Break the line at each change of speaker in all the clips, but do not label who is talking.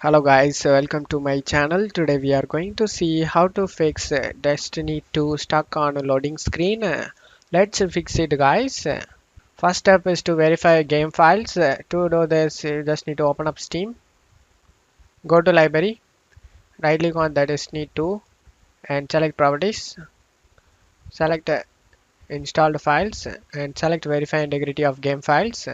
Hello guys, welcome to my channel. Today we are going to see how to fix Destiny 2 stuck on a loading screen. Let's fix it guys. First step is to verify game files. To do this, you just need to open up Steam. Go to library, right click on the Destiny 2 and select properties. Select installed files and select verify integrity of game files.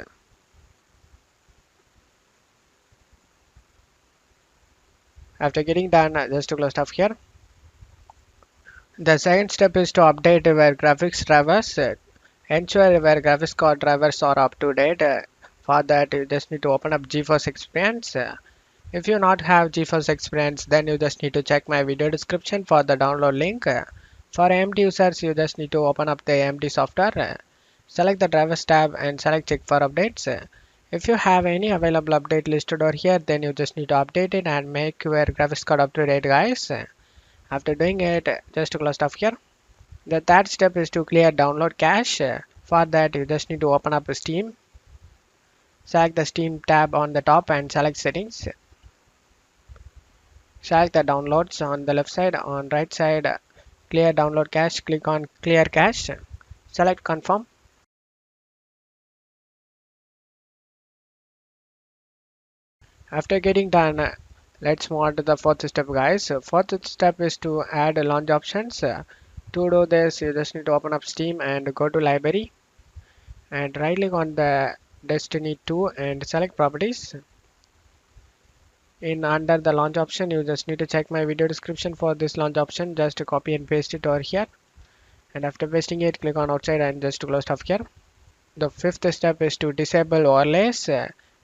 After getting done, just to close off here. The second step is to update your graphics drivers. Ensure your graphics card drivers are up to date. For that, you just need to open up GeForce Experience. If you not have GeForce Experience, then you just need to check my video description for the download link. For AMD users, you just need to open up the AMD software. Select the drivers tab and select check for updates. If you have any available update listed over here, then you just need to update it and make your graphics card up to date, guys. After doing it, just to close off here. The third step is to clear download cache. For that, you just need to open up Steam. Select the Steam tab on the top and select settings. Select the downloads on the left side. On right side, clear download cache. Click on clear cache. Select confirm. After getting done, let's move on to the fourth step, guys. Fourth step is to add launch options. To do this, you just need to open up Steam and go to library and right click on the Destiny 2 and select properties. In under the launch option, you just need to check my video description for this launch option. Just to copy and paste it over here, and after pasting it, click on outside and just to close off here. The fifth step is to disable overlays.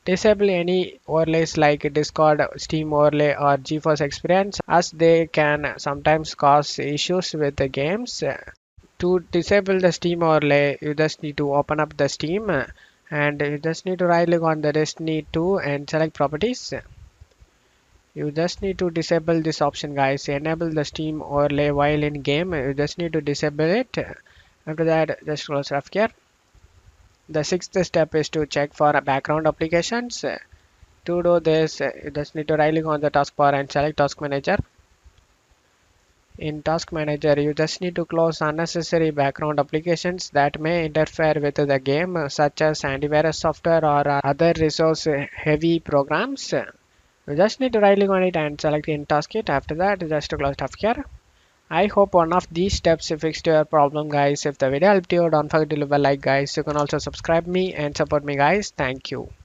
Disable any overlays like Discord, Steam overlay or GeForce Experience, as they can sometimes cause issues with the games. To disable the Steam overlay, you just need to open up the Steam and you just need to right click on the Destiny 2 and select properties. You just need to disable this option, guys. Enable the Steam overlay while in game. You just need to disable it. After that, just close off here. The sixth step is to check for background applications. To do this, you just need to right click on the taskbar and select Task Manager. In Task Manager, you just need to close unnecessary background applications that may interfere with the game, such as antivirus software or other resource heavy programs. You just need to right click on it and select in task it. After that, just to close it off here. I hope one of these steps fixed your problem, guys. If the video helped you, don't forget to leave a like, guys. You can also subscribe me and support me, guys. Thank you.